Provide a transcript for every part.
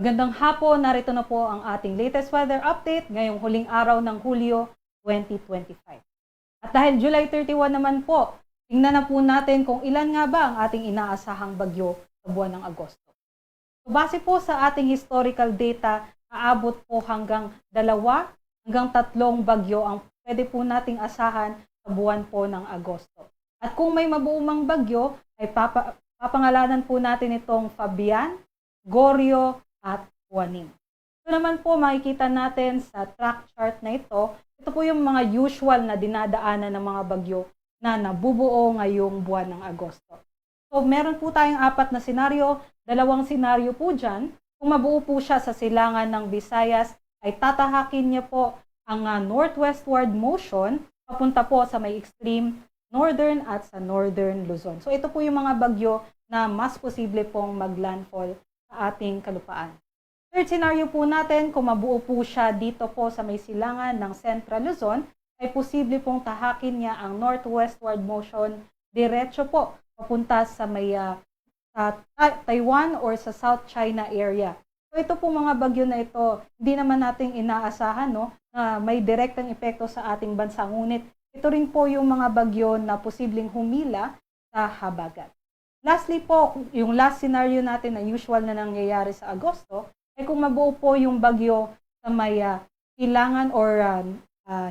Magandang hapon, narito na po ang ating latest weather update ngayong huling araw ng Hulyo 2025. At dahil July 31 naman po, tingnan na po natin kung ilan nga ba ang ating inaasahang bagyo sa buwan ng Agosto. So, base po sa ating historical data, aabot po hanggang 2 hanggang 3 bagyo ang pwede po nating asahan sa buwan po ng Agosto. At kung may mabuumang bagyo, ay papangalanan po natin itong Fabian, Goryeo, at Juanim. Ito naman po makikita natin sa track chart na ito. Ito po yung mga usual na dinadaanan ng mga bagyo na nabubuo ngayong buwan ng Agosto. So meron po tayong 4 na senaryo, 2 senaryo po dyan. Kung mabuo po siya sa silangan ng Visayas, ay tatahakin niya po ang northwestward motion papunta po sa may extreme northern at sa northern Luzon. So ito po yung mga bagyo na mas posible pong maglandfall sa ating kalupaan. Third scenario po natin, kung mabuo po siya dito po sa may silangan ng Central Luzon, ay posible pong tahakin niya ang northwestward motion diretso po papunta sa may Taiwan or sa South China area. So ito po mga bagyo na ito, hindi naman nating inaasahan na may direktang epekto sa ating bansa. Ngunit ito rin po yung mga bagyo na posibleng humila sa habagat. Lastly po, yung last scenario natin na usual na nangyayari sa Agosto, ay kung mabuo po yung bagyo sa may hilangan or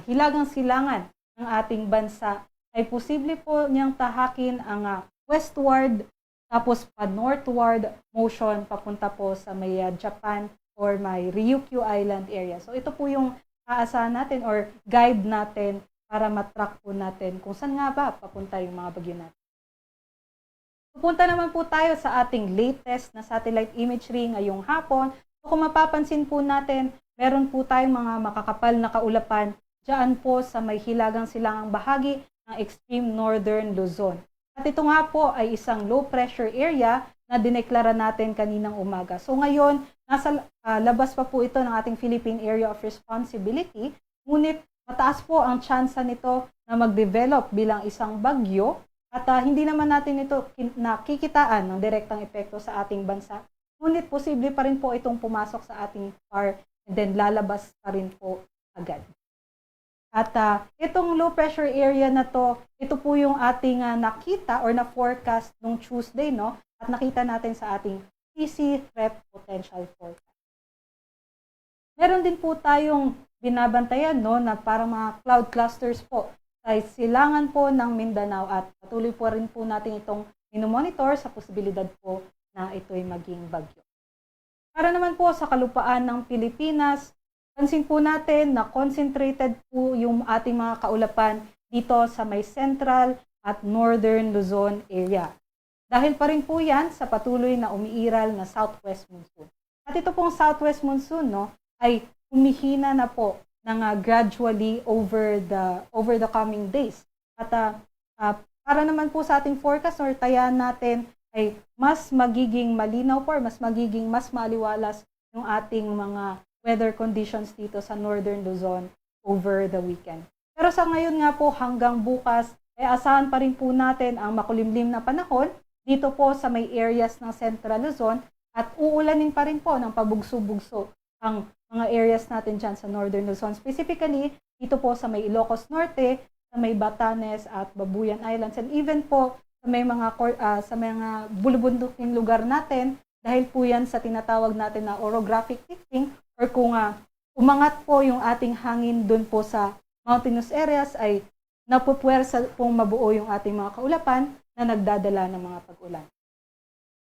hilagang silangan ng ating bansa, ay posible po niyang tahakin ang westward tapos pa northward motion papunta po sa may Japan or may Ryukyu Island area. So ito po yung aasahan natin or guide natin para matrack po natin kung saan nga ba papunta yung mga bagyo natin. Pupunta naman po tayo sa ating latest na satellite imagery ngayong hapon. So kung mapapansin po natin, meron po tayong mga makakapal na kaulapan dyan po sa may hilagang silangang bahagi ng extreme northern Luzon. At ito nga po ay isang low pressure area na dineklara natin kaninang umaga. So ngayon, nasa labas pa po ito ng ating Philippine Area of Responsibility, ngunit mataas po ang tsansa nito na mag-develop bilang isang bagyo. At hindi naman natin ito nakikitaan ng direktang epekto sa ating bansa. Ngunit posible pa rin po itong pumasok sa ating far and then lalabas pa rin po agad. At itong low pressure area na to, ito po yung ating nakita or na-forecast nung Tuesday, no? At nakita natin sa ating PC Threat Potential Forecast. Meron din po tayong binabantayan, no, na parang mga cloud clusters po sa silangan po ng Mindanao at patuloy po rin po natin itong minomonitor sa posibilidad po na ito'y maging bagyo. Para naman po sa kalupaan ng Pilipinas, pansin po natin na concentrated po yung ating mga kaulapan dito sa may Central at Northern Luzon area. Dahil pa rin po yan sa patuloy na umiiral na Southwest Monsoon. At ito pong Southwest Monsoon, no, ay humihina na po ng gradually over the coming days. At para naman po sa ating forecast or tayaan natin ay mas magiging malinaw po, mas maaliwalas yung ating mga weather conditions dito sa Northern Luzon over the weekend. Pero sa ngayon nga po hanggang bukas ay asahan pa rin po natin ang makulimlim na panahon dito po sa may areas ng Central Luzon at uulanin pa rin po ng pabugso-bugso ang mga areas natin dyan sa Northern Luzon. Specifically, dito po sa may Ilocos Norte, sa may Batanes at Babuyan Islands, and even po sa mga bulubunduking lugar natin, dahil po yan sa tinatawag natin na orographic ticking, or kung umangat po yung ating hangin dun po sa mountainous areas, ay napupwersa pong mabuo yung ating mga kaulapan na nagdadala ng mga pag-ulan.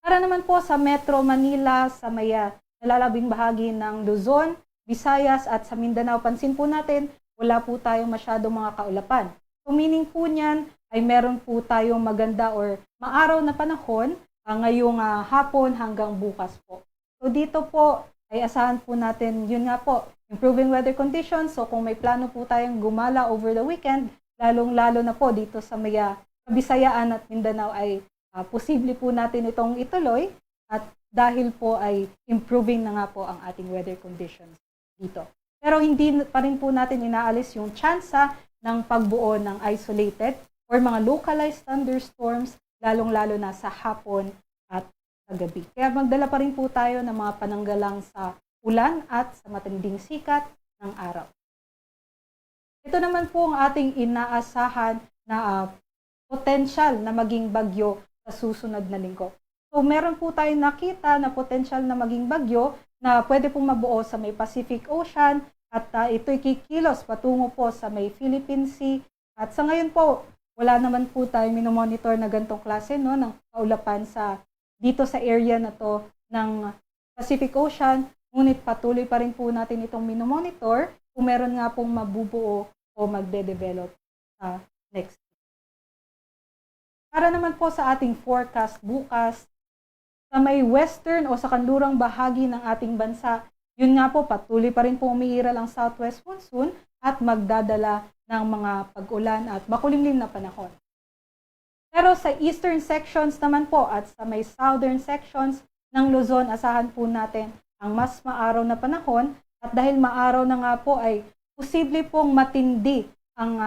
Para naman po sa Metro Manila, sa may nalalabing bahagi ng Luzon, Visayas at sa Mindanao, pansin po natin, wala po tayong masyadong mga kaulapan. So meaning po niyan ay meron po tayong maganda or maaraw na panahon ngayong hapon hanggang bukas po. So dito po ay asahan po natin, yun nga po, improving weather conditions. So kung may plano po tayong gumala over the weekend, lalong-lalo na po dito sa may Bisayaan at Mindanao ay posible po natin itong ituloy at dahil po ay improving na nga po ang ating weather conditions dito. Pero hindi pa rin po natin inaalis yung tsansa ng pagbuo ng isolated or mga localized thunderstorms, lalong-lalo na sa hapon at sa gabi. Kaya magdala pa rin po tayo ng mga pananggalang sa ulan at sa matinding sikat ng araw. Ito naman po ang ating inaasahan na potensyal na maging bagyo sa susunod na linggo. So meron po tayong nakita na potensyal na maging bagyo na pwede pong mabuo sa may Pacific Ocean at ito'y kikilos patungo po sa may Philippine Sea. At sa ngayon po, wala naman po tayong minomonitor na gantong klase ng kaulapan dito sa area na to ng Pacific Ocean. Ngunit patuloy pa rin po natin itong minomonitor kung meron nga pong mabubuo o magde-develop sa next. Para naman po sa ating forecast bukas, sa may western o sa kanlurang bahagi ng ating bansa, yun nga po, patuloy pa rin po umiiral ang southwest monsoon at magdadala ng mga pag-ulan at makulimlim na panahon. Pero sa eastern sections naman po at sa may southern sections ng Luzon, asahan po natin ang mas maaraw na panahon at dahil maaraw na nga po ay posible pong matindi ang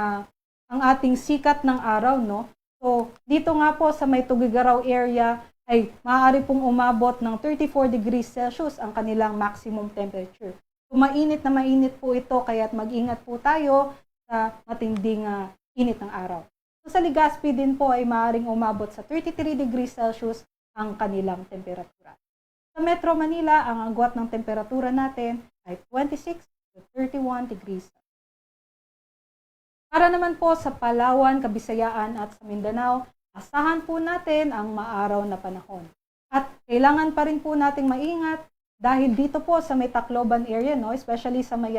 ating sikat ng araw, no? So, dito nga po sa may Tugigaraw area ay maaari pong umabot ng 34 degrees Celsius ang kanilang maximum temperature. So, mainit na mainit po ito, kaya't mag-ingat po tayo sa matinding init ng araw. So, sa Legazpi din po ay maaaring umabot sa 33 degrees Celsius ang kanilang temperatura. Sa Metro Manila, ang agwat ng temperatura natin ay 26 to 31 degrees Celsius. Para naman po sa Palawan, Kabisayaan at sa Mindanao, asahan po natin ang maaraw na panahon. At kailangan pa rin po nating maingat dahil dito po sa may Tacloban area, no, especially sa may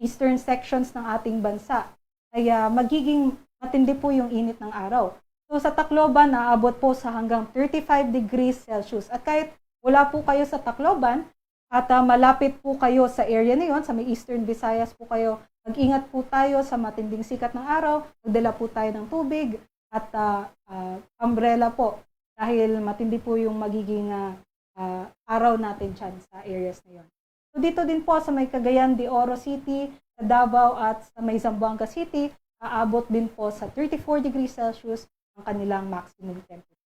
eastern sections ng ating bansa, ay magiging matindi po yung init ng araw. So sa Tacloban, naabot po sa hanggang 35 degrees Celsius. At kahit wala po kayo sa Tacloban at malapit po kayo sa area na yun, sa may Eastern Visayas po kayo, mag-ingat po tayo sa matinding sikat ng araw, magdala po tayo ng tubig at umbrella po dahil matindi po yung magiging araw natin dyan sa areas na yun. So dito din po sa may Cagayan de Oro City, sa Davao at sa may Zamboanga City, aabot din po sa 34 degrees Celsius ang kanilang maximum temperature.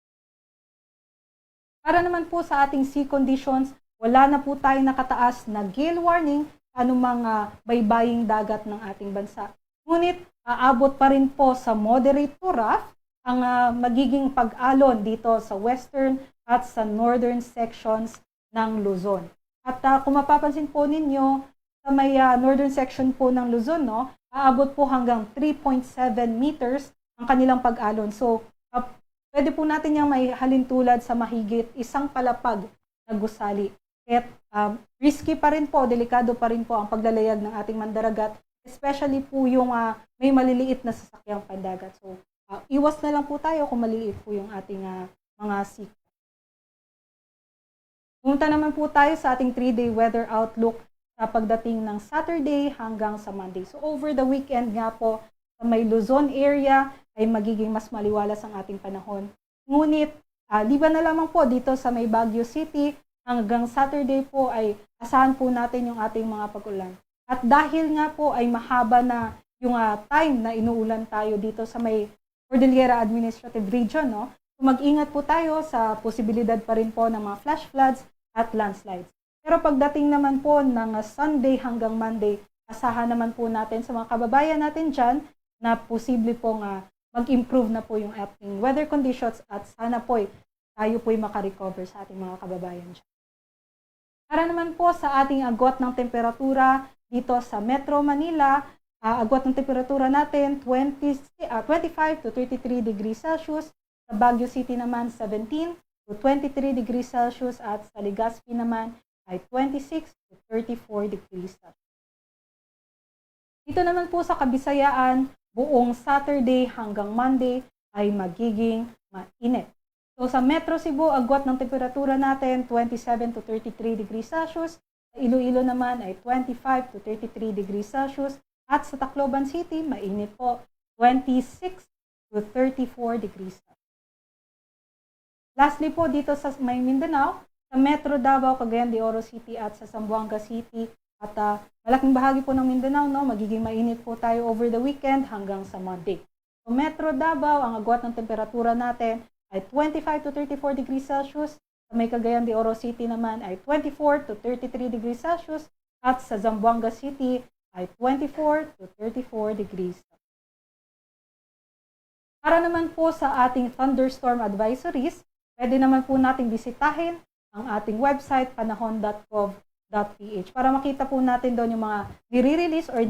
Para naman po sa ating sea conditions, wala na po tayong nakataas na gale warning anumang baybaying dagat ng ating bansa. Ngunit aabot pa rin po sa moderate to rough ang magiging pag-alon dito sa western at sa northern sections ng Luzon. At kung mapapansin po ninyo, sa may northern section po ng Luzon, no, aabot po hanggang 3.7 meters ang kanilang pag-alon. So, pwede po natin yung may halintulad sa mahigit isang palapag na gusali. At risky pa rin po, delikado pa rin po ang paglalayag ng ating mandaragat, especially po yung may maliliit na sasakyang pandagat. So, iwas na lang po tayo kung maliliit po yung ating mga sea. Pumunta naman po tayo sa ating 3-day weather outlook sa pagdating ng Saturday hanggang sa Monday. So, over the weekend nga po, sa may Luzon area ay magiging mas maliwalas ang ating panahon. Ngunit, liban na lamang po dito sa may Baguio City, hanggang Saturday po ay asahan po natin yung ating mga pag-ulan. At dahil nga po ay mahaba na yung time na inuulan tayo dito sa may Cordillera Administrative Region, no? So mag-ingat po tayo sa posibilidad pa rin po ng mga flash floods at landslides. Pero pagdating naman po ng Sunday hanggang Monday, asahan naman po natin sa mga kababayan natin dyan na posible pong mag-improve na po yung ating weather conditions at sana po tayo po'y makarecover sa ating mga kababayan dyan. Para naman po sa ating agwat ng temperatura dito sa Metro Manila, agwat ng temperatura natin 25 to 33 degrees Celsius. Sa Baguio City naman 17 to 23 degrees Celsius at sa Legazpi naman ay 26 to 34 degrees Celsius. Dito naman po sa Kabisayaan, buong Saturday hanggang Monday ay magiging mainit. So sa Metro Cebu, agwat ng temperatura natin 27 to 33 degrees Celsius. Sa Iloilo naman ay 25 to 33 degrees Celsius. At sa Tacloban City, mainit po, 26 to 34 degrees Celsius. Lastly po dito sa may Mindanao, sa Metro Davao, Cagayan de Oro City at sa Zamboanga City at malaking bahagi po ng Mindanao, no, magiging mainit po tayo over the weekend hanggang sa Monday. So Metro Davao, ang agwat ng temperatura natin ay 25 to 34 degrees Celsius. Sa may Cagayan de Oro City naman ay 24 to 33 degrees Celsius at sa Zamboanga City ay 24 to 34 degrees. Para naman po sa ating thunderstorm advisories, pwede naman po nating bisitahin ang ating website panahon.gov.ph para makita po natin doon yung mga nire-release or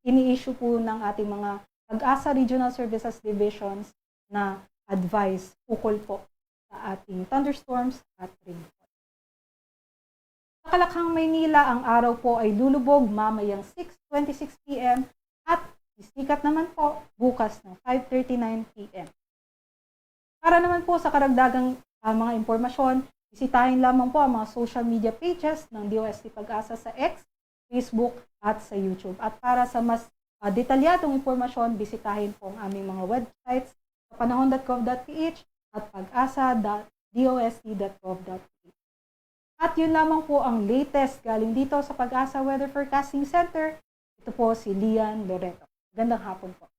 ini-issue po ng ating mga Pag-asa Regional Services Divisions na advice ukol po sa ating thunderstorms at rainfall. Sa Kalakhang, Maynila, ang araw po ay lulubog mamayang 6:26 p.m. at sisikat naman po bukas ng 5:39 p.m. Para naman po sa karagdagang mga impormasyon, bisitahin lamang po ang mga social media pages ng DOST Pag-asa sa X, Facebook at sa YouTube. At para sa mas detalyadong impormasyon, bisitahin po ang aming mga websites sa panahon.gov.ph at pag-asa.dost.gov.ph. At yun lamang po ang latest galing dito sa Pag-asa Weather Forecasting Center. Ito po si Lian Loreto. Gandang hapon po.